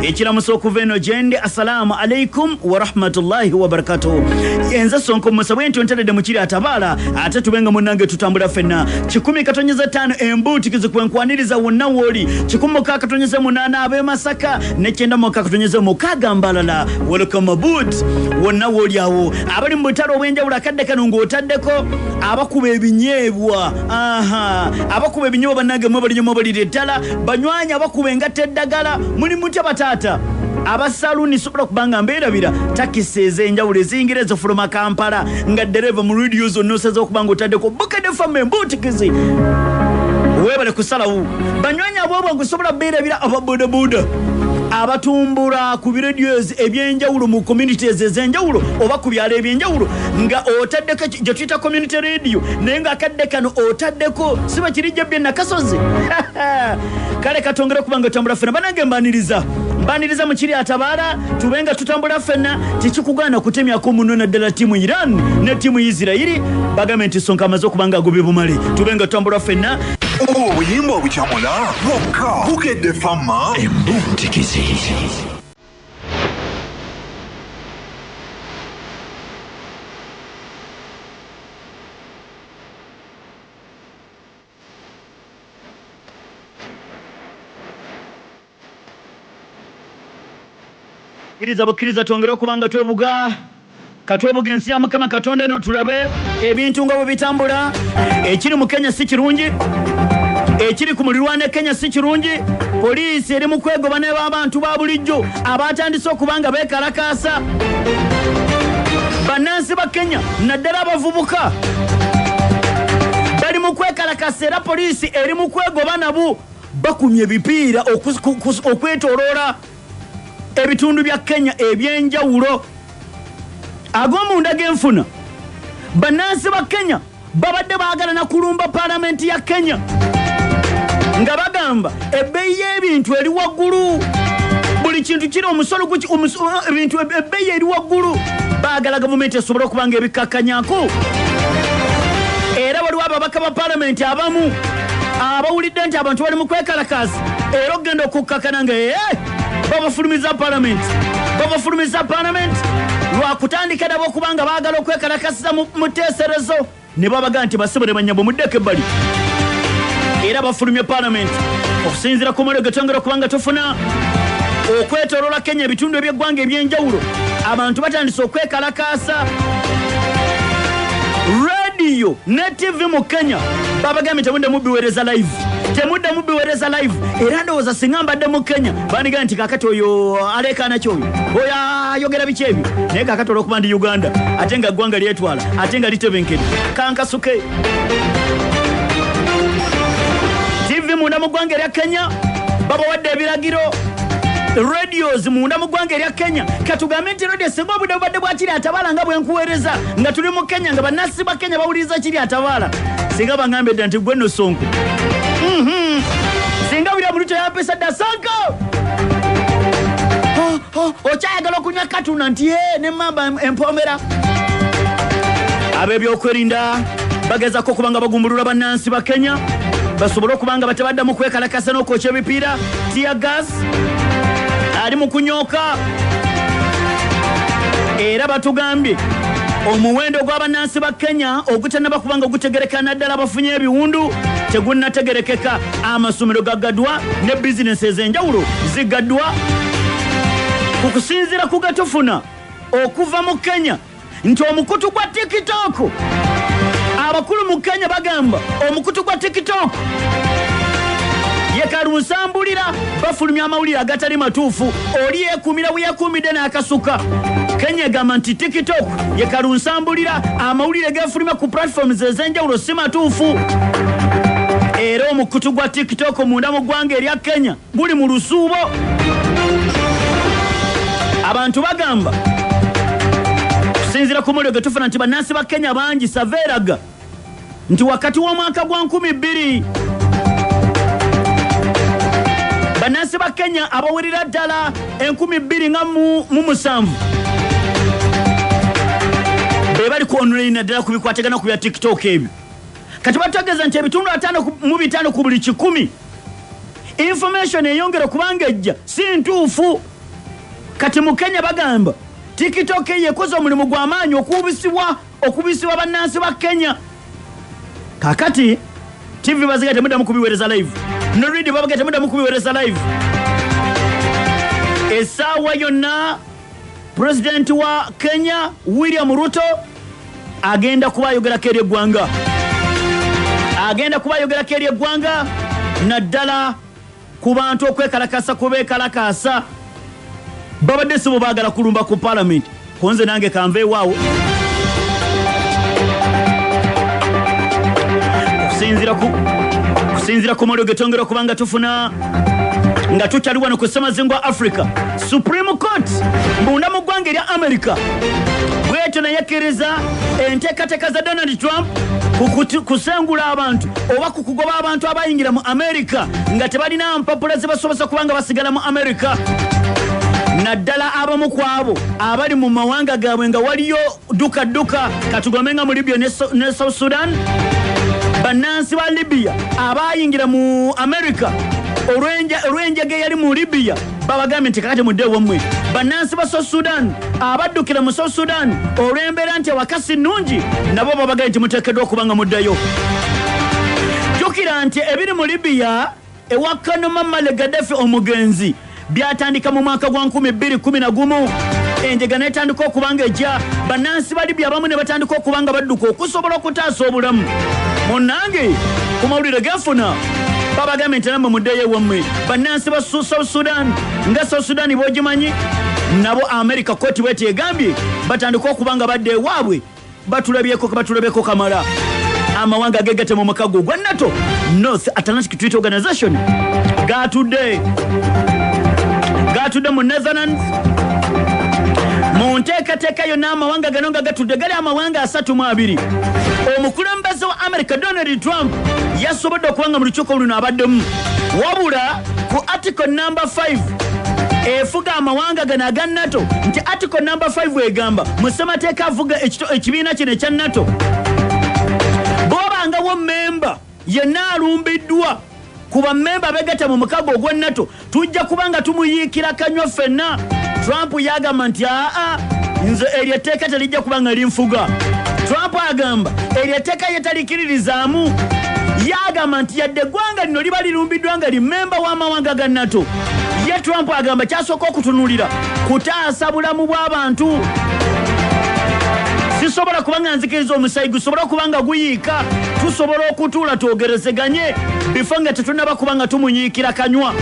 ekiramuso okuva eno gyendi. Assalamu alaikum wa rahmatullahi wa barakatuh. Enza Sonko musabwe ntontedde mu kiri atabaala ate tubenga munange tutambula fenna 10 embuti kizikwenkwaniriza wonna woli 10 abe Masaka ne 9 mukaga Mbalala welcome aboard wonna woli awo abali mu butalo obwenjawulo akadde kano ng'otaddeko abakuba ebinyeebwa abakuba ebinyeebwa bannange mwe bali balire ddala banywanya abakuba engatta eddagala muli mutya bataata abasaluni sobola kubanga mbeerabira takisi ez'enjawulo eziyingira ezo from Kampala nga dereva mu radio zonna oseza okubanga otaddeko Bukedde FM embutikizi webale kusalawo banywanya abobwa gusobola beerabira ababodaboda abatumbula ku biradios ebyenjawulo mu communities ez'enjawulo oba ku byalo ebyenjawulo nga otaddeko gye tuyita community radio naye nga akadde kano otaddeko siba kirijja bye nakasozi kale katongere kubanga otambula fena banange mbaniriza mu kiri atabaala tubenga tutambula fena tekikugana kutemyako muno naddala tiimu Iran ne tiimu Israeli bagambe nti Sonko amaze okubanga agobye bumale tubenga tutambula fena obuyimba obukyamula bwokka Bukedde FM embutikizi. Bukkiriza twongere okubanga twebuga katwebuga ensi ya Mukama Katonda eno tulabe ebintu nga bwe bitambula ekiri mu Kenya si kirungi ekiri ku mulirwane Kenya si kirungi poliisi eri mu kwegoba n'abantu ba bulijjo abatandise okubanga beekalakaasa bannansi ba Kenya naddala abavubuka bali mu kwekalakaasa era poliisi eri mu kwegoba nabo bakumye ebipiira okwetooloola ebitundu bya Kenya ebyenjawulo ag'omunda g'enfuna bannansi ba Kenya babadde baagala na kulumba paalamenti ya Kenya nga bagamba ebbeeyi y'ebintu eri waggulu buli kintu kiri omusolo ebintu ebbeeyi eri waggulu baagala gavumenti esobole okubanga ebikkakkanyako era waliwo ababaka ba paalamenti abamu abawulidde nti abantu bali mu kwekalakaasa era okugenda okukkakkana nga babafulumiza paalamenti lwakutandika nabo okubanga baagala okwekalakasiza mu teeserezo ne babaga nti basibule banyabo muddeko ebbali era bafulumye paalamenti okusinziira ku moyo getongera okubanga tufuna okwetooloola Kenya ebitundu eby'eggwanga ebyenjawulo abantu batandise okwekalakaasa radio ne TV mu Kenya babagambye temudde mubiweereza live era ndowooza singa mbadde mu Kenya bandiga nti kakati oyo aleekaana kyoyo oyo ayogera biki ebyo naye kakati olw'okuba ndi Uganda ate nga ggwanga lyetwala ate nga litebenkedde kankasuke TV munda mu ggwanga erya Kenya babawadde ebiragiro radios munda mu ggwanga erya Kenya katugambe nti radio singa obudde bubadde bwa kiri atabaala nga bwenkuweereza nga tuli mu Kenya nga bannansi ba Kenya bawuliriza kiri atabaala singa baŋŋambye dda nti gwe nno Sonko singa buli omuntu yampisa dda Sonko okyayagala okunywa katuna nti nemmamba empomera ab'ebyokwerinda bagezako okubanga bagumbulula bannansi ba Kenya basobole okubanga batebaddamu kwekalakasa n'okwokya ebipiira tear gas ali mu kunyooka era batugambye omuwendo gw'abannansi ba Kenya ogutannaba kubanga gutegerekana ddala abafunye ebiwundu tegunnategerekeka amasomero gaggaddwa ne bizinesi ez'enjawulo ziggaddwa ku kusinziira ku gatufuna okuva mu Kenya nti omukutu gwa TikTok abakulu mu Kenya bagamba omukutu gwa TikTok yekalunsambulira bafulumya amawulire agatali matuufu oli yeekuumira bweyeekuumidde n'akasuka Kenya egamba nti TikTok yekalunsambulira amawulire gefulumya ku platforms ez'enjawulo si matuufu era omukutu gwa TikTok munda mu ggwanga erya Kenya guli mu lusuubo abantu bagamba kusinziira ku muliro getufuna nti bannansi ba Kenya bangi saveeraga nti wakati w'omwaka gwa 2000 bannansi ba Kenya abawerera ddala 2007 be bali ku online ddala ku bikwatagana ku bya TikTok ebyo kati bategeeza nti ebitundu 5 ku buli 100 information eyongera kubanga ejja si ntuufu kati mu Kenya bagamba TikTok yekoze omulimu gw'amaanyi okubisibwa bannansi ba Kenya. Kakati TV bazigate muda mukubiwereza live, no read babagate muda mukubiwereza live. Esawa yonna President wa Kenya William Ruto agenda kubayogera keri eggwanga, naddala ku bantu okwekalakasa kubeekalakasa babadde sibo baagala kulumba ku parliament. Konze nange kanveewaawo kusinzira ku molyo getongera kubanga tufuna nga tukyali wano ku ssemazingo wa Africa. Supreme Court mbunda mu ggwanga erya America bwetyo nayekkiriza enteekateeka za Donald Trump kusengula abantu oba kukugoba abantu abayingira mu America nga tebalina mpapula zibasobozesa kubanga basigala mu America. Naddala abamu kwabo abali mu mawanga gaabwe nga waliyo duka katugomenga mu Libya ne South Sudan. Bannansi ba Libya abayingira mu America olw'enjege yali mu Libya babagambye nti kakati mudde wammwe. Bannansi ba South Sudan abaddukira mu South Sudan olw'embeera nti awakasi nnungi nabo babagambye nti muteekeddwa okubanga muddayo. Jjukira nti ebiri mu Libya ewa Colonel Muammar Gaddafi omugenzi byatandika mu mwaka gwa 2011. Enjega netandika okubanga ejja, bannansi ba Libya abamu ne batandika okubanga badduka okusobola okutaasa obulamu. Munnange ku mawulire gafuna babagambye nti namwe muddeyo ewammwe. Bannansi ba South Sudan nga South Sudan bw'ogimanyi nabo America Court bw'eti egambye batandika okubanga badde ewaabwe batulabyeko kamala. Amawanga gegete mu mukago gwa NATO, North Atlantic Treaty Organization, gatudde mu Netherlands. Mu nteekateeka yonna amawanga gano nga gatudde gali amawanga 32. Omukulembeze wa America Donald Trump yasobodde okubanga mu lukiiko luno abaddemu, wabula ku article number 5 efuga amawanga gano aga NATO nti article number 5 egamba mu ssemateeka avuga ekibiina kino ekya NATO bw'obangawo memba yenna alumbiddwa ku bammemba beegata mu mukago ogwa NATO tujja kubanga tumuyiikira kanywa ffenna. Trump yagamba nti nze eryo etteeka telijja kubanga linfuga. Trump agamba eryo etteeka ye talikiririzaamu. Yagamba nti yadde eggwanga lino liba lirumbiddwa nga limemba w'amawanga ga NATO. Ye Trump agamba kyasooka okutunulira kutaasa bulamu bw'abantu. Sisobola kubanga nzikiriza omusayi gusobola kubanga guyiika, tusobola okutuula twogerezeganye bifo nga tetunaba kubanga tumunyiikira kanywa.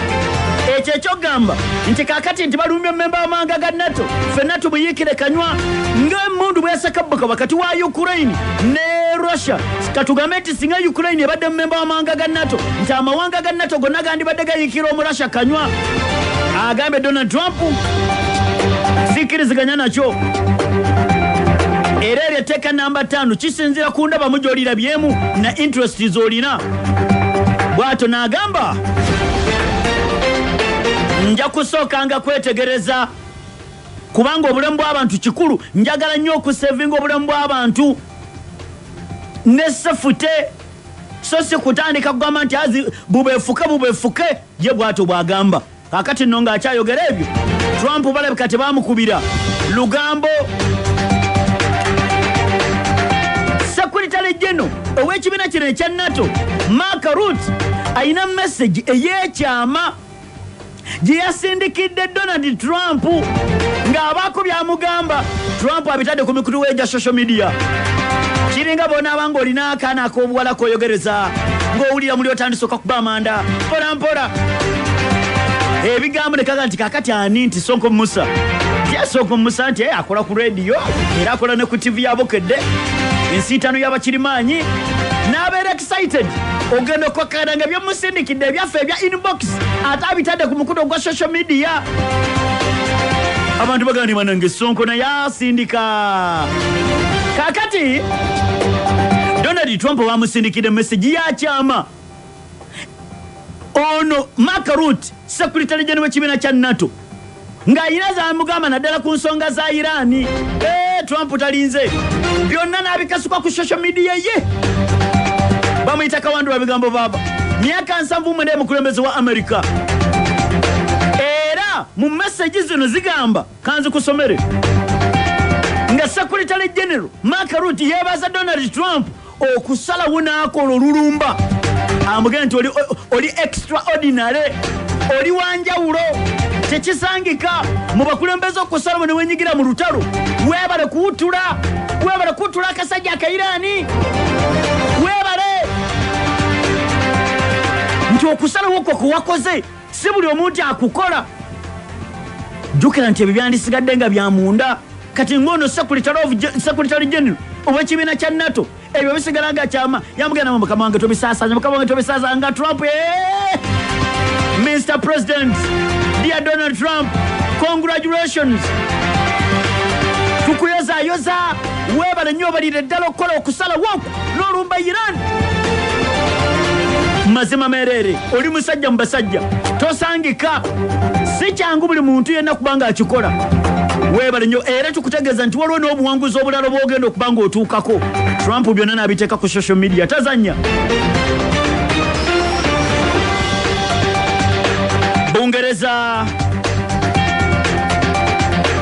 Ekyo ekyogamba nti kakati nti balumbye memba w'amawanga ga NATO ffenna tumuyiikire kanywa ng'emmundu bw'esakabbuka wakati wa Ukraine ne Russia. Katugambe nti singa Ukraine ebadde memba w'amawanga ga NATO nti amawanga ga NATO gonna gandibadde gayiikira omu Russia kanywa. Agambye Donald Trump sikkiriziganya nakyo. Era eryo etteeka namba 5 kisinzira ku ndabamu gy'olirabyemu na interest z'olina. Bw'atyo n'agamba nja kusookanga kwetegereza kubanga obulamu bw'abantu kikulu. Njagala nnyo okusevinga obulamu bw'abantu ne sefute so si kutandika kugamba nti bubeefuke ye bw'atyo bw'agamba. Kakati nno ng'akyayogera ebyo Trump balabika tebaamukubira lugambo. Secretary General ow'ekibiina kino ekya NATO Mark Rutte ayina message ey'ekyama gye yasindikidde Donald Trump ng'abaako byamugamba. Trump abitadde ku mikutu gya social media. Kiringa bonaaba ng'olina akaana ak'obuwala k'oyogereza ng'owulira muli otandisoka kuba amanda mpola ebigambo ne kaga nti kakati ani nti Sonko Musa. Sonko Musa nti akola ku radio era akola ne ku TV yabokedde ensiitano y'abakirimaanyi n'abeera excited ogenda okwakana nga byomusindikidde ebyaffe ebya inbox ate abitadde ku mukutu ogwa social media. Abantu bagamba banange Sonko naye asindika. Kakati Donald Trump bamusindikidde message yakyama. Ono Mark Rutte Secretary General w'ekibiina kya NATO ng'ayina z'amugamba naddala ku nsonga za Irani. Trump talinze byonna n'abikasuka ku social media ye. Bamuyita Kawandula bigambo baba myaka 7 mukulembeze wa America. Era mu message zino zigamba kanzi kusomere nga Secretary General Mark Rutte yebaza Donald Trump okusala wunaakola olulumba amugenda nti oli extraordinary oli wanjawulo tekisangika mu bakulembeze okusala bwe wenyigira mu lutalo webale kuwutula akasajja akairani webale nti okusala wokwo kuwakoze si buli omuntu akukola jukira nti ebyo byandisigadde nga byamunda kati ngono Secretary General ow'ekibiina kya NATO ebyo bisigala nga kyama yamugenda mu mukama wange tobisaasaanya nga Trump Mr. President dear Donald Trump congratulations tukuyozayoza webale nnyo balire ddala okukola okusala woku n'olumba Iran mazima merere oli musajja mu basajja tosangika si kyangu buli muntu yenna kubanga akikola webale nnyo era tukutegeeza nti waliwo n'obuwanguzi obulala bwogenda okubanga otuukako Trump byonna n'abiteeka ku social media tazanya Bungereza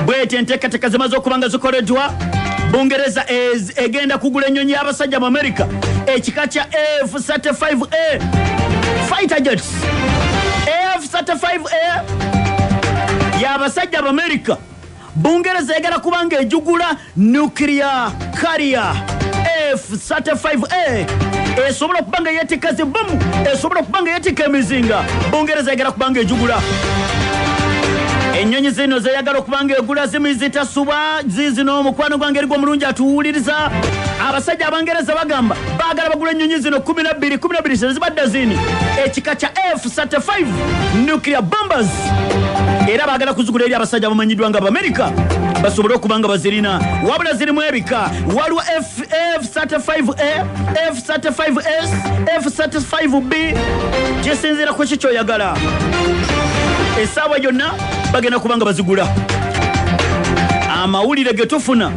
bwete enteekateeka zimaze okubanga zikoleddwa Bungereza egenda kugula ennyonyi y'abasajja mu America ekika kya F-35A fighter jets F-35A y'abasajja mu America Bungereza egala kubanga ejugula nuclear carrier F-35A esobola okubanga yeetika zibbomu esobola okubanga yeetika emizinga Bungereza egala kubanga ejugula ennyonyi zino zeyagala okubanga egula zimizitasuba zizino omukwano gwange erigwa omulungi atuwuliriza abasajja Abangereza bagamba baagala bagula ennyonyi zino 12 zibadde zini ekika kya F-35 nuclear bombers era baagala kuzigula eri abasajja bamanyiddwa nga America basobole okubanga bazirina wabula zirimu ebika waliwo F-35A F-35S F-35B gyesinziira ku kikyoyagala essaawa yonna bagenda kubanga bazigula amawulire ge tufuna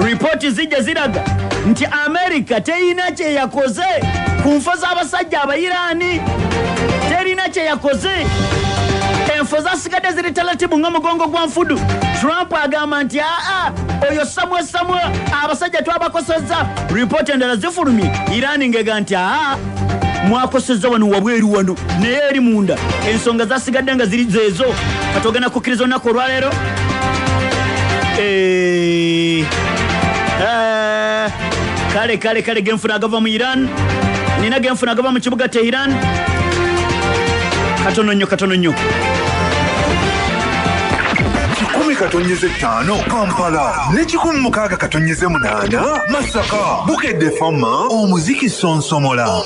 ripooti zijja ziraga nti America terina kye yakoze ku nfo z'abasajja Abayiraani terina kye yakoze enfo zasigadde ziri talatibu nga mugongo gwa nfudu Trump agamba nti oyo samwe abasajja twabakosezza ripooti endala zifulumye Iran ngega nti mwakosezza wano wabweru wano naye eri munda ensonga zasigadde nga ziri zeezo katogenda kukkiriza olunaku olwaleero kale genfuna agava mu Iran nina genfuna agava mu kibuga Tehran katono nnyo 10 katonyeze 5 Kampala ne 16 Masaka Bukedde Fama omuziki sonsomola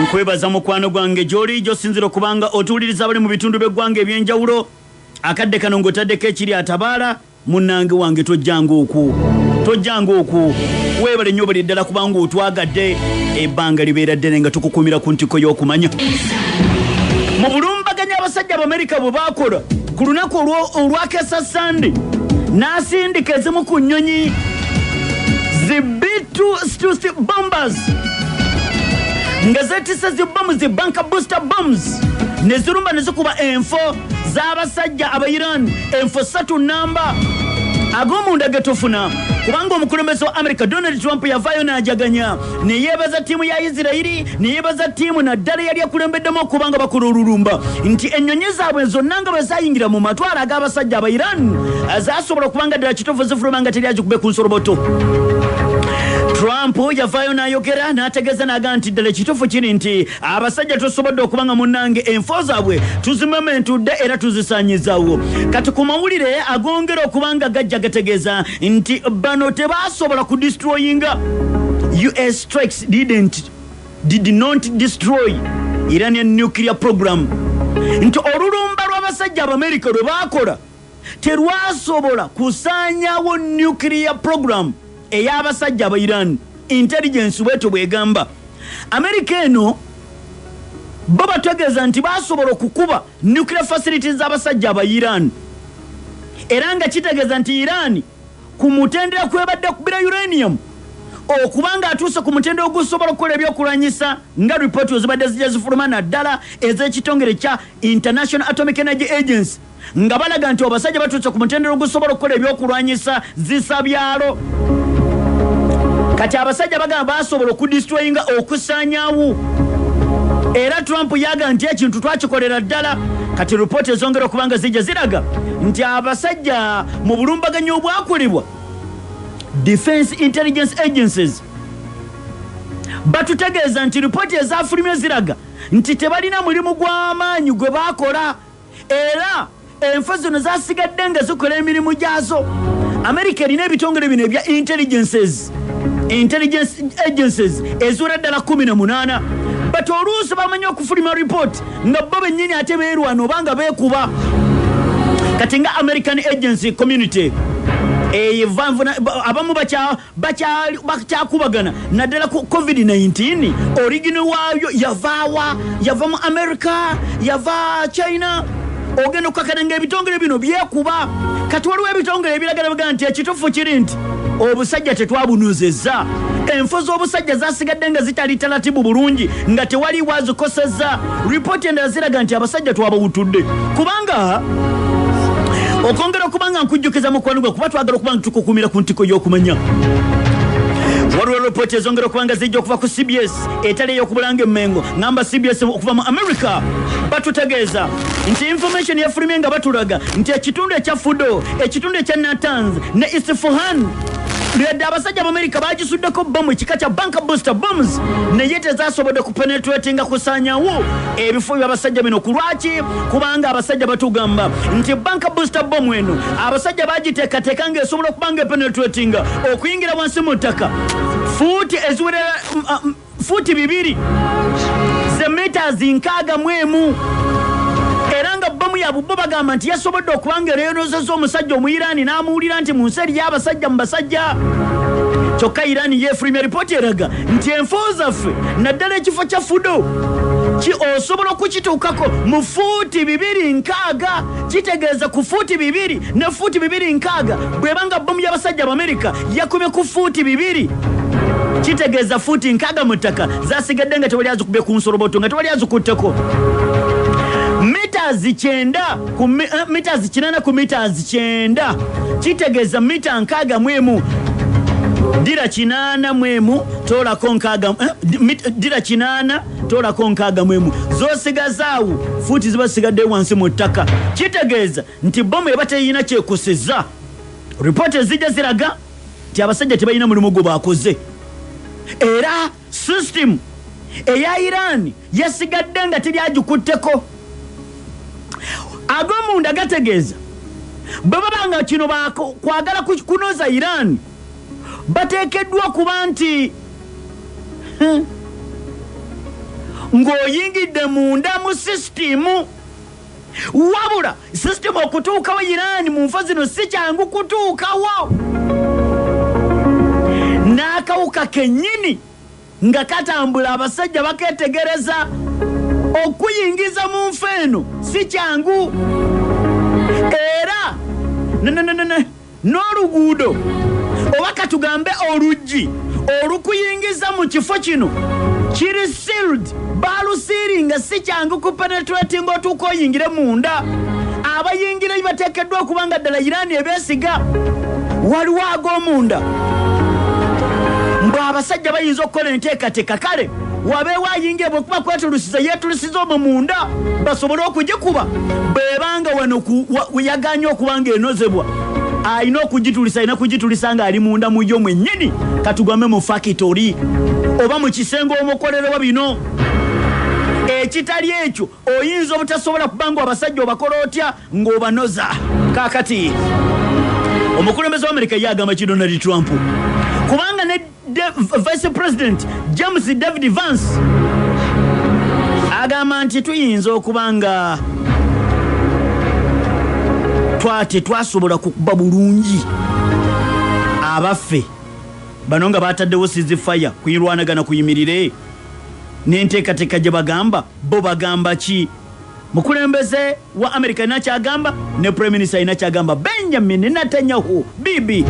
nkwebaza mukwano gwange gy'oli gy'osinzira okubanga otuwuliriza abali mu bitundu by'eggwanga eby'enjawulo akadde kano ng'otaddeko ekiri atabaala munnange wange tojjanga oku webale nnyo bali ddala kubanga otwagadde ebbanga libeera ddene nga tukukumira ku ntiko y'okumanya mu bulumbaganya abasajja Abamerika bwe baakola ku lunaku olwakesa Sande n'asindika ezimu ku nnyonyi zi B-2 bombers nga zeetisse zibbomu zi bunker booster bombs ne zirumba ne zikuba enfo z'abasajja Abayirani enfo 3 namba ag'omunda ge tufuna kubanga omukulembeze wa America Donald Trump yavaayo n'ajaganya ne yeebaza ttiimu ya Isirairi ne yeebaza ttiimu naddala yali akulembeddemu okubanga bakola olulumba nti ennyonyi zaabwe zonna nga bwe zaayingira mu matwala ag'abasajja Abayirani zaasobola okubanga ddala kitovu zifuluma nga teri agikube ku nsoloboto Trump yavaayo n'ayogera n'ategeeza n'agamba nti ddala ekituufu kiri nti abasajja tusobodde okubanga munnange enfo zaabwe tuzimementudde era tuzisaanyizaawo kati ku mawulire agongera okubanga gajja gategeeza nti bano tebaasobola kudistroyinga US strikes did not destroy Iranian nuclear program nti olulumba lw'abasajja Abamerika lwe baakola terwasobola kusaanyawo nuclear program ey'abasajja Abayirani intelligence bweto bwegamba America eno bo bategeeza nti baasobola okukuba nuclear facilities z'abasajja Abayirani era nga kitegeeza nti Iran ku mutendera kwebadde kubira uranium okubanga atuuse ku mutendo ogusobola okukola ebyokulwanyisa nga ripooti ezibadde zijja zifuluma naddala ez'ekitongere kya International Atomic Energy Agency nga balaga nti abasajja batuuse ku mutendo ogusobola okukola ebyokulwanyisa zisabyalo. Kati abasajja bagamba basobola okudistroyinga okusaanyaawo. Era Trump yaga nti ekintu twakikolera ddala. Kati ripooti ezongera okubanga zijja ziraga nti abasajja mu bulumbaganyi obwakolebwa Defense Intelligence Agencies batutegeeza nti ripooti ezafulumye ziraga nti tebalina mulimu gw'amaanyi gwe baakola era enfo zino zasigadde nga zikola emirimu gyazo. America erina ebitongole bino ebya intelligence agencies eziwera ddala 18 but oluusi bamanyi okufuluma ripooti nga bo bennyini ate beerwana obanga beekuba. Kati nga American Agency Community abamu bakyakubagana naddala ku COVID-19 origini waayo yava mu America yava China ogenda okukakana ebitongole bino byekuba. Kati waliwo ebitongole ebiragala biga nti ekituufu kiri nti obusajja tetwabunuzezza. Enfo z'obusajja zasigadde nga zitali talatibu bulungi nga tewali wazikosezza. Ripooti endala ziraga nti abasajja twabawutudde kubanga okwongera okubanga nkujjukiza mukwano gwe kuba twagala okubanga tukukumira ku ntiko y'okumanya. Waliwo ripooti ezongera okubanga zijja okuva ku CBS etali ey'okubulanga emmengo ngamba CBS okuva mu America batutegeeza nti information yafulumye nga batulaga nti ekitundu ekya Fudo, ekitundu ekya Natanz ne Isfahan Lyadde abasajja America bagisuddeko bomu ekika kya bunker booster bombs naye tezasobodde kupenetratinga kusaanyawo ebifo by'abasajja bino. Kulwaki? Kubanga abasajja batugamba nti bunker booster bomb eno abasajja bagiteekateeka ng'esobola okubanga epenetratinga okuyingira wansi mu ttaka fuuti eziwerera fuuti 2 ze meters 61 era nga bomu ya bubbo bagamba nti yasobodde okubanga ereyonozezza omusajja Omuyirani n'amuwulira nti mu nsi eri y'abasajja mu basajja. Kyokka Irani yeefulumya ripooti eraga nti enfo zaffe naddala ekifo kya Fudo osobola okukituukako mu fuuti 2.6 kitegeeza ku fuuti 2 ne fuuti 2.6 bwebanga bomu y'abasajja America yakomye ku fuuti 2 kitegeeza fuuti 6 mu ttaka zasigadde nga tewali azikubye ku nsoroboto nga tewali azikutteko. Meters 9 ku meters 8 ku meters 9 kitegeeza mita 61 dira 8 tolako 6 dira 8 tolako 6 zosigazaawo fuuti zibasigadde wansi mu ttaka kitegeeza nti bomu ebateyina kyekusizza. Ripooti ezijja ziraga nti abasajja tebalina mulimu gwe baakoze era system eya Iran yasigadde nga teryagikutteko. Agomunda gategeeza bwe babanga kino kwagala kunoza Iran bateekeddwa kuba nti ng'oyingidde munda mu sisitimu wabula sisitimu okutuukawo Iran mu nfa zino si kyangu kutuukawo. N'akawuka kennyini nga katambula abasajja baketegereza okuyingiza mu nfa eno si kyangu era n'oluguudo oba katugambe oluggi olukuyingiza mu kifo kino kiri sealed balusiiringa si kyangu kupenetrating otuuka oyingire munda. Abayingira bateekeddwa okubanga ddala Iran ebeesiga waliwo ag'omunda mbwe abasajja bayinza okukola enteekateeka kale wabeewo ayingira bwekuba kwetulusiza yeetulusiza omwo munda basobole okugikuba bwebanga wano yaganye okubanga enozebwa alina okugitulisa alina kugitulisa nga ali munda mu yo mwennyini katugwame mu fakitori oba mu kisenge omukolerwa bino. Ekitali ekyo oyinza obutasobola kubanga abasajja obakola otya ng'obanoza. Kaakati omukulembeze wa America yagamba ki Donald Trump kubanga ne Vice President James David Vance agamba nti tuyinza okubanga twasobola kukuba bulungi abaffe bano nga bataddewo ceasefire kuyirwanagana kuyimirire n'enteekateeka gye bagamba bo bagamba ki? Mukulembeze wa America ina kyagamba ne Prime Minister ina kyagamba Benjamin Netanyahu bibi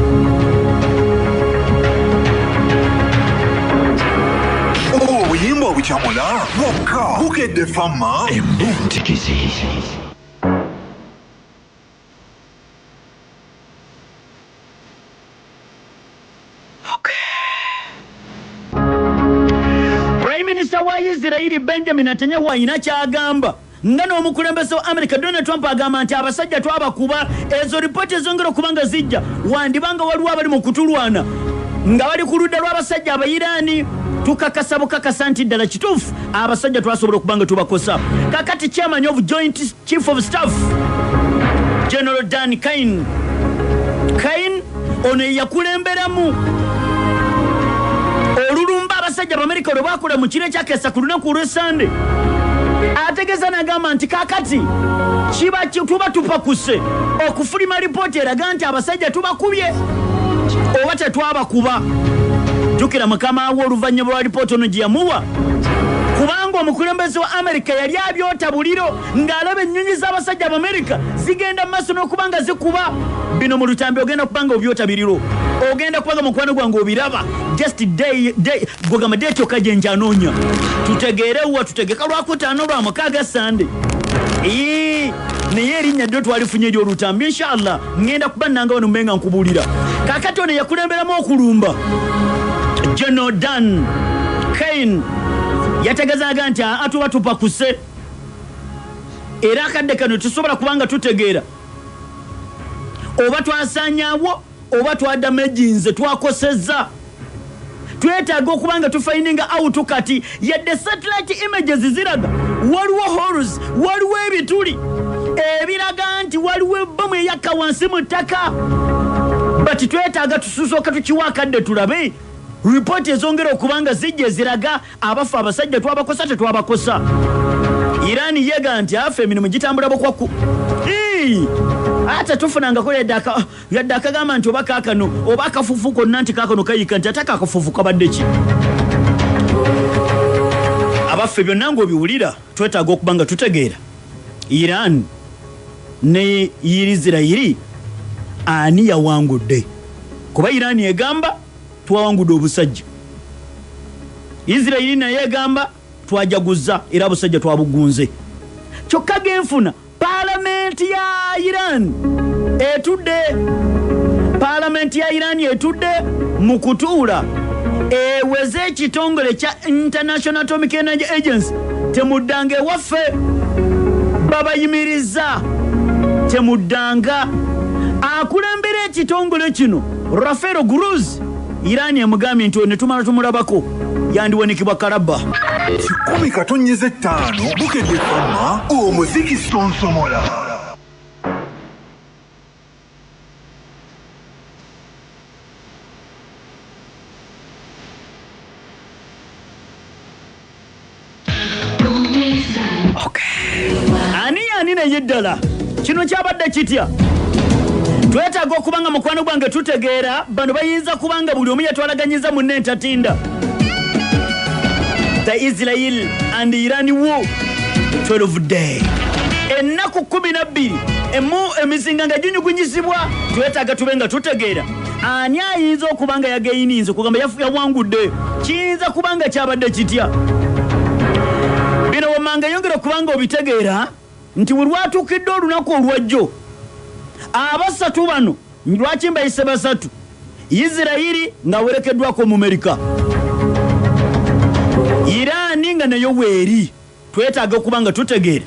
buchamola bokka bukedde famma embutikizi. Prime Minister wa Israeli Benjamin Netanyahu ayina kyagamba nga n'omukulembeze wa America Donald Trump agamba nti abasajja twabakuba ezo ripoti ezongera okubanga zijja wandibanga waliwo abali mu kutulwana nga bali ku ludda lw'abasajja abayiraani tukakasa bukakasa nti ddala kituufu abasajja twasobola okubanga tubakosa. Kakati chairman of Joint Chief of Staff General Dan Cain ono yakulemberamu olulumba abasajja b'Amerika lwe bakola mu kiro ekyakeesa ku lunaku olw'Essande. Ategeeza n'agamba nti kakati tuba tupakuse okufuluma lipooti eraga nti abasajja tubakubye oba tetwabakuba. Jjukira mukama we oluvannyuma lwa lipooti ono gye yamuwa kubanga omukulembeze wa Amerika yali abyota buliro ng'alaba ennyonyi z'abasajja b'Amerika zigenda mu maaso n'okubanga zikuba. Bino mu lutambi ogenda kubanga obyota biriro ogenda kubanga mukwano gwange obiraba just day gwegamba day kyokka gye njanoonya tutegeere wa tutegeka lwakutaano lwa mukaaga Sande naye erinnya ddyo twalifunye ery'olutambi inshallah ngenda kuba nanga wano mbenga nkubuulira. Kakati ono yakulemberamu okulumba General Dan Cain yategeezaaga nti atuba tupakuse era akadde kano tusobola kubanga tutegeera oba twasaanyaawo oba twaddamu ejinze twakosezza. Twetaaga okubanga tufindinga out kati yadde satellite images ziraga waliwo horrors waliwo ebituli ebiraga nti waliwo ebbomu eyakka wansi mu ttaka but twetaaga tususooka tukiwaakadde tulabe ripooti ezongera okubanga zijja eziraga abafu abasajja twabakosa tetwabakosa. Iran yega nti afe emirimu gitambula bukwaku ate tufunangako yadde akagamba nti oba kaakano oba akafuufu konna nti kaakano kayika nti ate akafuufu kabadde ki. Abaffe byonna ng'obiwulira twetaaga okubanga tutegeera Iran ne Isirayiri ani yawangudde kuba Iran egamba twawangudde obusajja Isirayiri naye egamba twajaguza era abusajja twabugunze. Kyokka genfuna Parliamenti ya Iran etudde mu kutuula eweze ekitongole kya International Atomic Energy Agency temuddanga ewaffe babayimiriza temuddanga. Akulembera ekitongole kino Rafael Grossi Iran emugambye nti ne tumala tumulabako yandiwanikibwa Karaba 15 bukedde famma omuziki sonsomola. Ani naye ddala kino kyabadde kitya? Twetaaga okubanga mukwano gwange tutegeera bano bayinza kubanga buli omu yatwalaganyiza munne entatinda. The Israel and Iran war 12 day ennaku 12 emizinga nga ginyugunyizibwa. Twetaaga tubenga tutegeera ani ayinza okubanga yageyininze kugamba yawangudde kiyinza kubanga kyabadde kitya. Bino wamanga yongera okubanga obitegeera nti bwe lwatuukidde olunaku olwajjo abasatu bano lwaki mbayise basatu Isirayiri nga werekeddwako mu Amerika Iran nga nayo weeri. Twetaaga okubanga tutegeera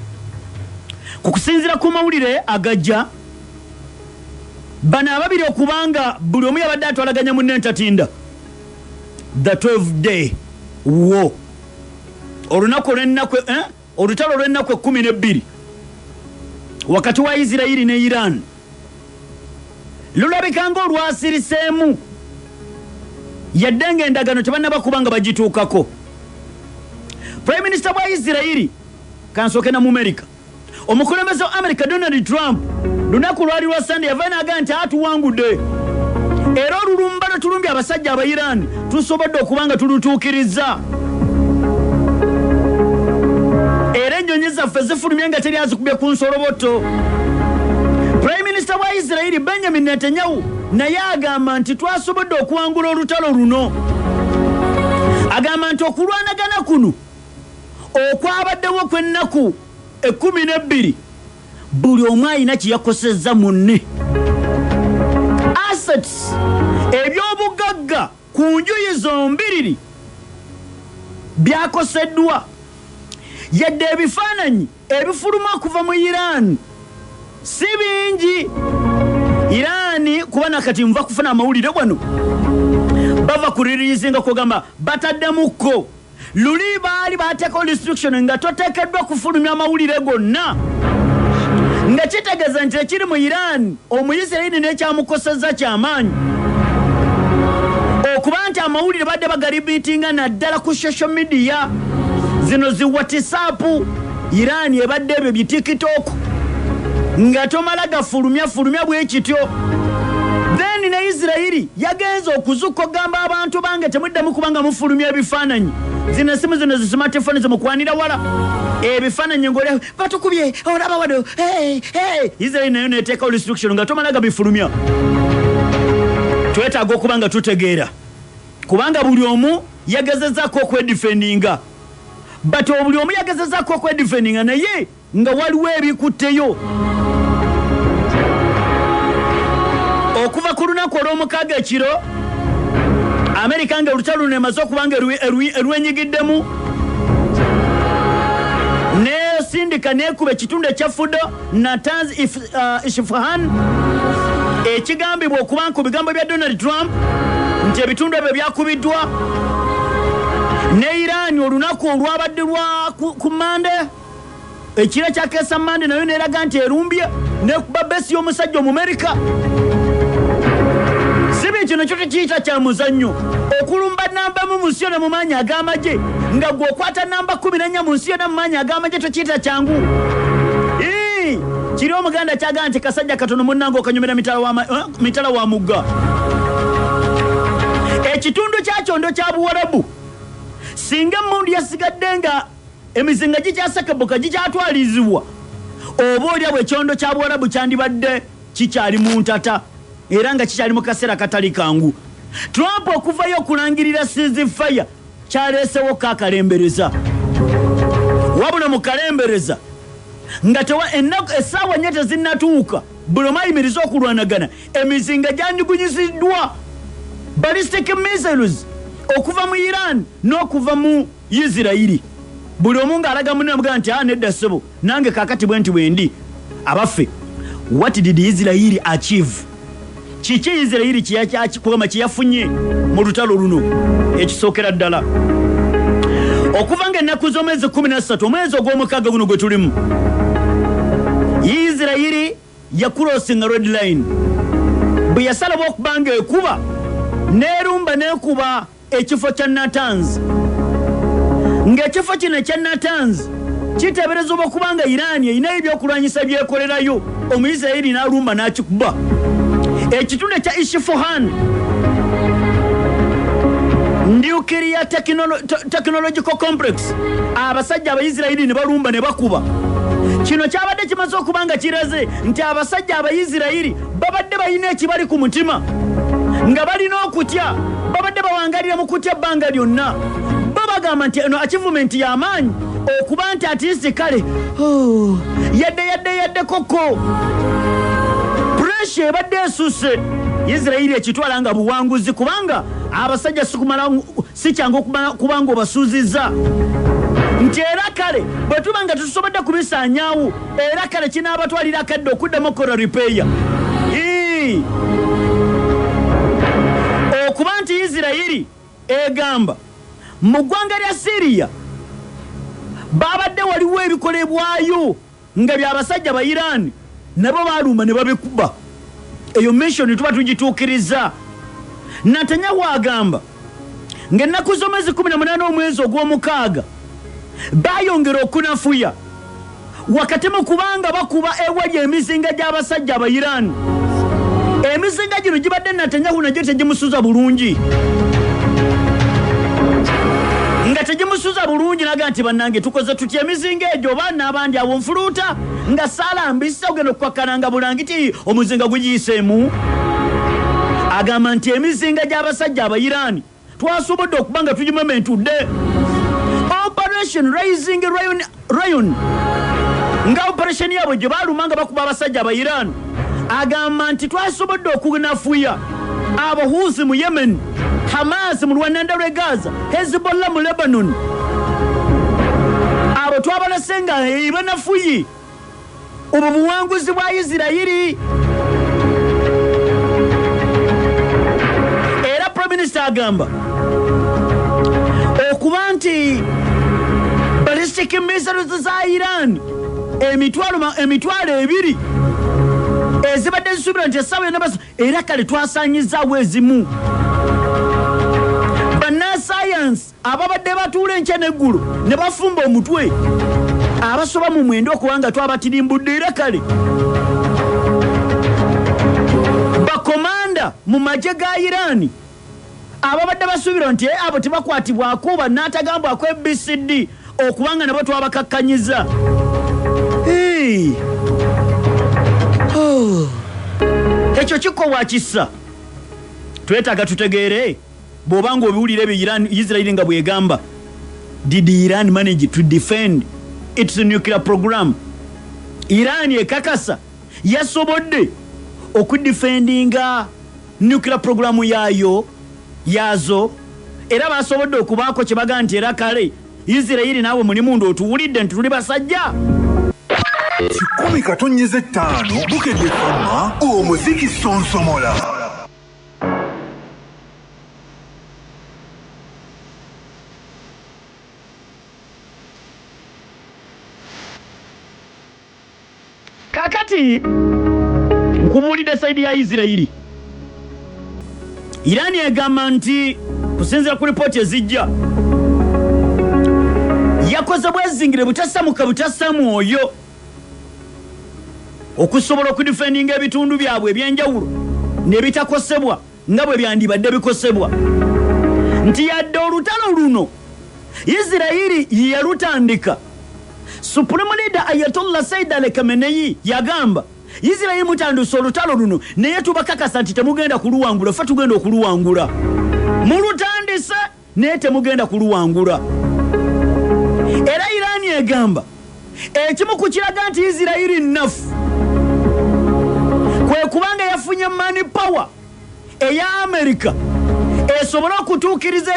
ku kusinziira ku mawulire agajja bano ababiri okubanga buli omu yabadde atwalaganya munne entatinda the 12 day war olunaku olw'ennaku olutalo olw'ennaku 12 wakati wa Isirayiri ne Iran lulabika ng'olwasiriseemu yadde ng'endagano tebannaba kubanga bagituukako. Prime Minister wa Isirayiri kansooke na mu Amerika omukulembeze wa America Donald Trump lunaku lwali lwa Sunday yava n'agamba nti atuwangudde era olulumba lwe tulumbye abasajja aba Iran tusobodde okubanga tulutuukiriza era ennyonyi zaffe zifulumye nga teri azikubye ku nsoloboto. Prime Minister wa Isirayiri Benjamin Netanyahu naye agamba nti twasobodde okuwangula olutalo luno. Agamba nti okulwanagana kuno okwabaddewo kw'ennaku 12 buli omu alina kye yakosezza munne. Assets ebyobugagga ku njuyi zombiriri byakoseddwa, yadde ebifaananyi ebifuluma okuva mu Iran si bingi. Iran kuba nakati nva kufuna amawulire wano bava kuririizinga kugamba bataddemukko luli baali bateekawo restriction nga toteekeddwa kufulumya amawulire gonna, nga kitegeeza nti ekiri mu Iran Omuyisirayiri n'ekyamukosezza kyamaanyi okuba nti amawulire badde bagalibitinga naddala ku social media zino zi WhatsApp. Iran ebadde ebyo bi TikTok nga tomala gafulumya bwe kityo. Then ne Isirayiri yagenza okuzuka ogamba abantu bange temuddamu kubanga mufulumya ebifaananyi. Zino simu zino zi smartphone zimukwanira wala ebifaananyi ngole batukubye olaba wano. Isirayiri nayo neteekawo restriction nga tomala gabifulumya. Twetaaga okubanga tutegeera kubanga buli omu yagezezzaako okwedifendinga, but buli omu yagezezzaako okwedifendinga naye nga waliwo ebikutteyo. Okuva ku lunaku olw'omukaaga ekiro Amerika nga olutalo luno emaze okubanga erwenyigiddemu nesindika nekuba ekitundu ekyafudo Natanz Isfahan ekigambibwa okuba ku bigambo bya Donald Trump nti ebitundu ebyo byakubiddwa. Ne Iran olunaku olwabadde lwa ku Mande ekiro kyakeesa Mande nayo neraga nti erumbye nekuba besi y'omusajja Omumerika. Sibi kino kyo tekiyita kya muzannyo okulumba namba mu nsi yonna mu maanyi ag'amagye nga gwe okwata namba 14 mu nsi yonna mu maanyi ag'amagye tokiyita kyangu. Kiri Omuganda kyagamba nti kasajja katono munnange okanyumira mitala wa mugga. Ekitundu kya kyondo kya Buwarabu singa emmundu yasigadde nga emizinga gikyasekebuka gikyatwalizibwa oba olyawo ekyondo kya Buwarabu kyandibadde kikyali mu ntata era nga kikyali mu kaseera katali kangu. Trump okuvayo okulangirira ceasefire kyaleesewo kakalembereza wabula mu kalembereza nga essaawa nnya tezinnatuuka buli omu ayimiriza okulwanagana emizinga gyanyugunyisiddwa ballistic missiles okuva mu Iran n'okuva mu Isirayiri. Buli omu ng'alaga munne amugaa nti nedda ssebo nange kaakati bwe nti bwendi abaffe. What did Isirayiri achieve? Kiki Isirayiri kye yafunye mu lutalo luno ekisookera ddala okuva ng'ennaku z'omwezi 13 omwezi ogw'omukaaga guno gwe tulimu Isirayiri yakurosinga red line bwe yasalawo okubanga ekuba nerumba nekuba ekifo kya Natanz, ng'ekifo kino ekya Natanz kiteebereza okubanga Iran erina ebyokulwanyisa byekolerayo. Omuyisirayiri n'alumba n'akikuba. Ekitundu ekya Isfahan nuclear technological complex abasajja Abayisirayiri ne balumba ne bakuba. Kino kyabadde kimaze okubanga kiraze nti abasajja Abayisirayiri babadde balina ekibali ku mutima nga balina okutya, babadde bawangalira mu kutya ebbanga lyonna. Babagamba nti eno achievement y'amaanyi okuba nti atiisi kale yadde koko pressure ebadde esusse Isirayiri ekitwala nga buwanguzi kubanga abasajja si kyangu kubanga obasuuzizza nti era kale bwe tuba nga tusobodde kubisaanyaawo era kale kinaabatwalira akadde okuddamu okkola repair. Okuba nti Isirayiri egamba mu ggwanga lya Syria babadde waliwo ebikolebwayo nga by'abasajja ba Iran nabo baalumba ne babikuba. Eyo mission tuba tugituukiriza. Netanyahu agamba ng'ennaku z'omwezi 18 omwezi ogw'omukaaga bayongera okunafuya wakati mu kubanga bakuba ewali emizinga gy'abasajja aba Iran. Emizinga gino gibadde Netanyahu nagyo tegimusuza bulungi nga tegimusuza bulungi naga nti bannange tukoze tutya emizinga egyo baana abandi awo nfuluuta nga saalambisa ogenda okukakkananga bulangiti omuzinga gugiyiseemu. Agamba nti emizinga gy'abasajja aba Iran twasobodde okuba nga tugimementudde. Operation Rising Lion nga operation yabwe gye baalumanga bakuba abasajja aba Iran agamba nti twasobodde okunafuya Abahuthi mu Yemen, Hamas mu Rwanda lwe Gaza, Hezbollah mu Lebanon. Abo twabalasenga banafuyi obu buwanguzi bwa Isirayiri. Era Prime Minister agamba okuba nti ballistic missiles za Iran emitwalo ebiri ezibadde zisubira nti essaawa yonna era kale twasaanyizaawo ezimu. Bannasayansi ababadde batuula enkya n'eggulu ne bafumba omutwe abasoba mu mwenda okubanga twabatirimbudde era kale. Bakomanda mu magye ga Iran ababadde basuubira nti abo tebakwatibwako bannaatagambwako ABCD okubanga nabo twabakakkanyiza. Ekyo kikowa kissa twetaaga tutegeere bw'obanga obiwulira ebyo Israel nga bwegamba. Did Iran manage to defend its nuclear program? Iran ekakasa yasobodde okudefendinga nuclear program yazo era basobodde okubaako kye baga nti era kale Israel naawe mulimundu otuwulidde nti tuli basajja. 15 Bukedde Fama omuziki sonsomola. Kakati nkubulidde saidi ya Isirayiri. Irani egamba nti kusinzira ku ripooti ezijja yakoze bwezingire butasamuka butasamwoyo okusobola okudifendinga ebitundu byabwe ebyenjawulo nebitakosebwa nga bwe byandibadde bikosebwa. Nti yadde olutalo luno Isirayiri yalutandika, Supreme Leader Ayatollah Said Ali Khamenei yagamba Isirayiri mutandise olutalo luno naye tubakakasa nti temugenda kuluwangula, ffe tugenda okuluwangula. Mulutandise naye temugenda kuluwangula. Era Irani egamba ekimu ku kiraga nti Isirayiri nnafu kwe kubanga yafunye money power eya America esobola okutuukiriza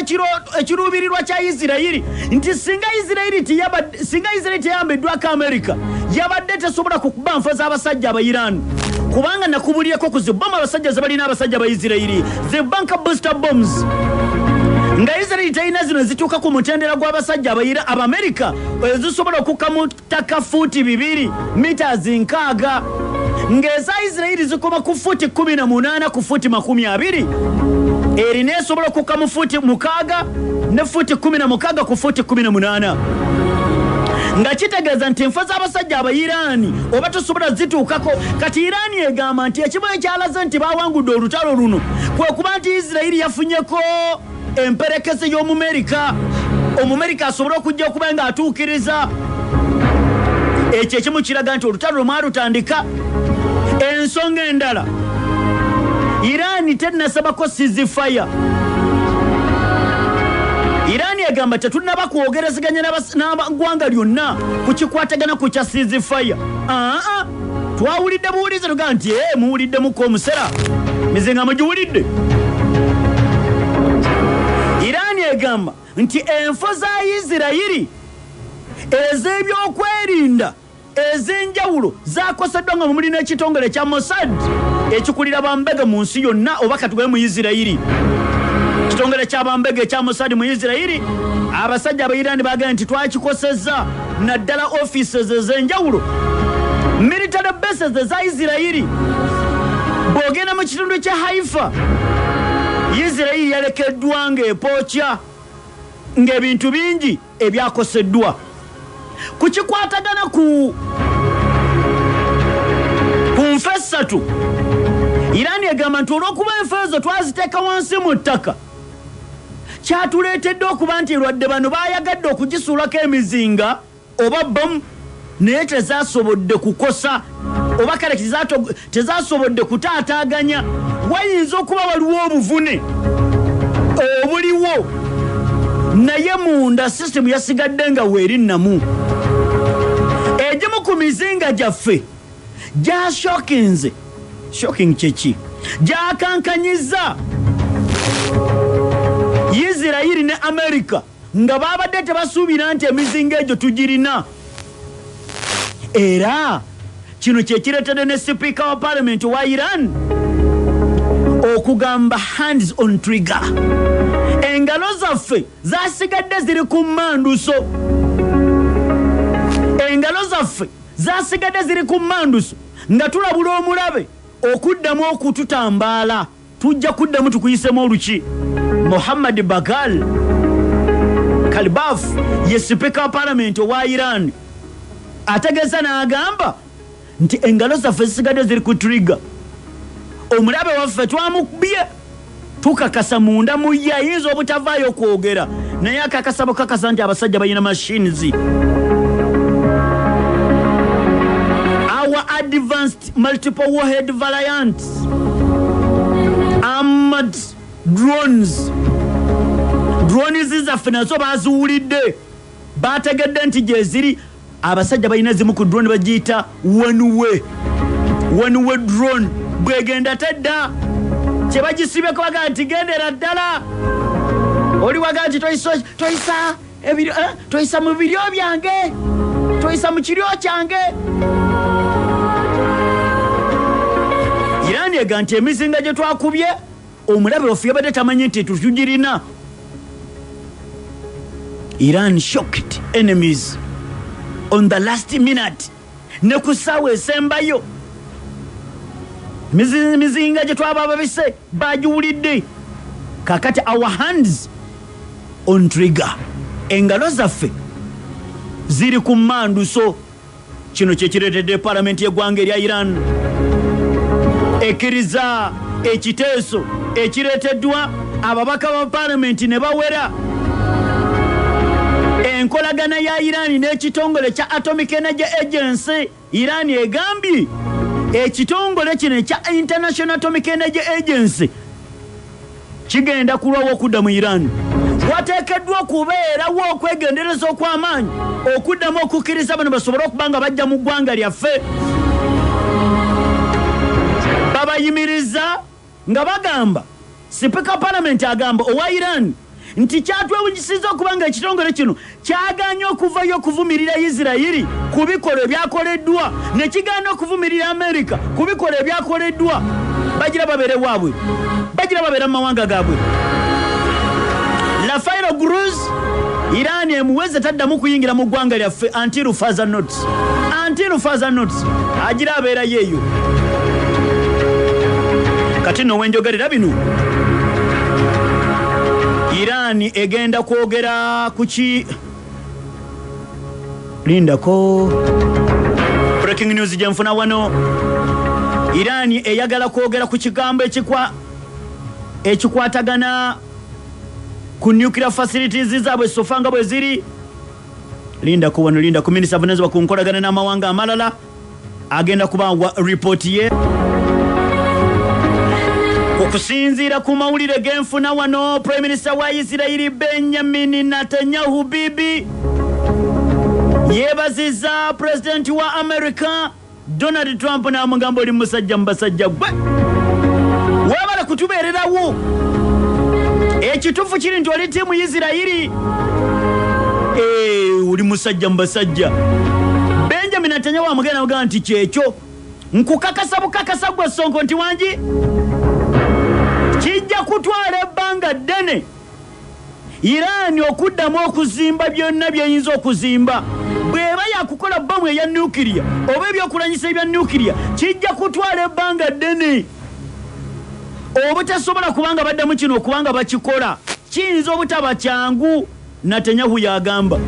ekiruubirirwa kya Isirayiri nti singa Isirayiri teyambiddwako America yabadde tesobola kukuba nfa z'abasajja aba Iran, kubanga nakubulyeko ku zibbomu abasajja ze balina abasajja aba Isirayiri, the bunker booster bombs. Nga Isirayiri teyina zino zituuka ku mutendera gw'abasajja aba America ezisobola okukka mu ttaka fuuti 2 meters 6 ng'eza Isirayiri zikoma ku fuuti 18 ku fuuti 20. Erina esobola okukka mu fuuti 6 ne fuuti 16 ku fuuti 18. Nga kitegeeza nti enfa z'abasajja aba Irani oba tosobola zituukako. Kati Irani egamba nti ekimu ekyalaze nti bawangudde olutalo luno kwe kuba nti Isirayiri yafunyeko emperekeze y'Omumerika. Omumerika asobola okujja okuba nga atuukiriza. Ekyo ekimu kiraga nti olutalo lwalutandika. Ensonga endala, Irani tennasabako ceasefire. Irani egamba tetunnaba kwogerezeganya n'aggwanga lyonna ku kikwatagana ku kya ceasefire. Twawulidde buwulize tugaa nti muwuliddemuko omusera mizenga mugiwulidde. Irani egamba nti enfo za Isirayiri ez'ebyokwerinda ez'enjawulo zakoseddwa nga muli n'ekitongole kya Mossad ekikulira bambega mu nsi yonna oba katugwe mu Isirayiri. Kitongole kya bambega ekya Mossad mu Isirayiri abasajja aba Irani bagamba nti twakikosezza naddala offices ez'enjawulo, military bases eza Isirayiri. Bw'ogenda mu kitundu kya Haifa Isirayiri yalekeddwa ng'epookya ng'ebintu bingi ebyakoseddwa. Kukikwatagana ku nfa 3 Irani egamba nti olw'okuba enfa ezo twaziteeka wansi mu ttaka kyatuleetedde okuba nti lwadde bano baayagadde okugisuulako emizinga oba bomu naye tezasobodde kukosa oba kale tezasobodde kutaataaganya. Wayinza okuba waliwo obuvune obuliwo naye munda system yasigadde nga weeri namu. Egimu ku mizinga gyaffe gya shocking kyeki gyakankanyiza Isirayiri ne America nga babadde tebasuubira nti emizinga egyo tugirina. Era kino kyekireetedde ne Speaker wa Parliament wa Iran okugamba hands on trigger. Engalo zaffe zasigadde ziri ku manduso. Engalo zaffe zasigadde ziri ku manduso nga tulabula omulabe okuddamu okututambaala. Tujja kuddamu tukuyisemu oluki. Muhammad Bagal Kalibaf ye Speaker wa Parliament wa Iran ategeeza n'agamba nti engalo zaffe zisigadde ziri ku trigger. Omulabe waffe twamukubye tukakasa munda mu ye ayinza obutavaayo kwogera naye akakasa bukakasa nti abasajja balina machines. Our advanced multiple warhead variants armored drones zaffe nazo baziwulidde bategedde nti gye ziri. Abasajja balina zimu ku drone bagiyita one way drone. Bwegenda tedda kye bagisibye kubaga nti gendera ddala. Oli waga nti toyisa mu biryo byange, toyisa mu kiryo kyange. Iran ega nti emizinga gye twakubye omulabe waffe yabadde tamanyi nti tutugirina. Iran shocked enemies on the last minute ne ku ssaawa esembayo. Mizinga gye twaba babise bagiwulidde. Kakati our hands on trigger. Engalo zaffe ziri ku manduso. Kino kyekireetedde Parliament y'eggwanga erya Iran ekkiriza ekiteeso ekireeteddwa ababaka ba Parliament ne bawera. Enkolagana ya Iran n'ekitongole kya Atomic Energy Agency. Iran egambye ekitongole kino kya International Atomic Energy Agency kigenda kulwawo okudda mu Iran. Wateekeddwa okubeerawo okwegendereza okw'amaanyi okuddamu okukkiriza bano basobole okubanga bajja mu ggwanga lyaffe. Babayimiriza nga bagamba Speaker Parliament agamba owa Iran nti kyatwewunyisiza okubanga ekitongole kino kyaganye okuvayo okuvumirira Isirayiri ku bikolwa ebyakoleddwa ne kigaana okuvumirira America ku bikolwa ebyakoleddwa. Bagira babeere waabwe, bagira babeera mu mawanga gaabwe. Rafael Gruz Iran emuweze taddamu kuyingira mu ggwanga lyaffe until further notice. Agira abeera yeeyo. Kati nno wenjogerera bino Iran egenda kwogera kuki lindako breaking news jenfuna wano. Iran eyagala kwogera ku kigambo ekikwatagana ku nuclear facilities zaabwe sofanga bwe ziri. Lindako wano lindako minisita Vanessa ku nkolagana n'amawanga amalala agenda kubawa report ye. Okusinziira ku mawulire genfuna wano Prime Minister wa Isirayiri Benjamin Netanyahu bibi yebaziza President wa America Donald Trump n'amugamba oli musajja mbasajja gwe wabala kutubeererawo. Ekituufu kiri nti oli tiimu Isirayiri oli musajja mbasajja. Benjamin Netanyahu amugenda amugamba nti kyekyo nkukakasa bukakasa gwe Sonko nti wangi kijja kutwala ebbanga ddene Iran okuddamu okuzimba byonna byeyinza okuzimba. Bw'eba yakukola bbomu eya nuclear oba ebyokulanyisa ebya nuclear kijja kutwala ebbanga ddene. Obutasobola kubanga baddamu kino okubanga bakikola kiyinza obutaba kyangu. Netanyahu yagamba.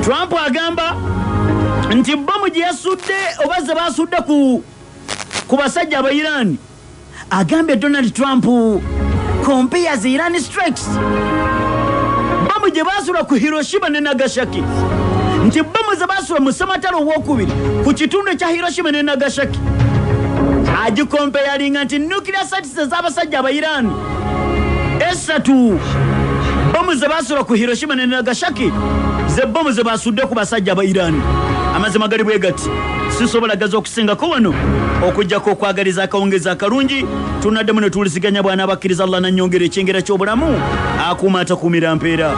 Trump agamba nti bbomu gye yasudde oba ze basudde ku basajja aba Iran. Agambye Donald Trump compares Iran strikes bbomu gye basula ku Hiroshima ne Nagasaki nti bbomu ze basula mu Samatalo owokubiri ku kitundu kya Hiroshima ne Nagasaki agikompeyalinga nti nuclear sites z'abasajja aba Iran esatu bbomu bomu ze basula ku Hiroshima ne Nagasaki ze bomu ze basudde ku basajja aba Iran. Amazima gali bwe gati sisobola gaza okusingako wano okujjako okwagaliza akawungeza akalungi tunadde muno tuwuliziganya bwana abakkiriza Allah na nnyongera ekyengera ky'obulamu akuuma atakuumira mpeera.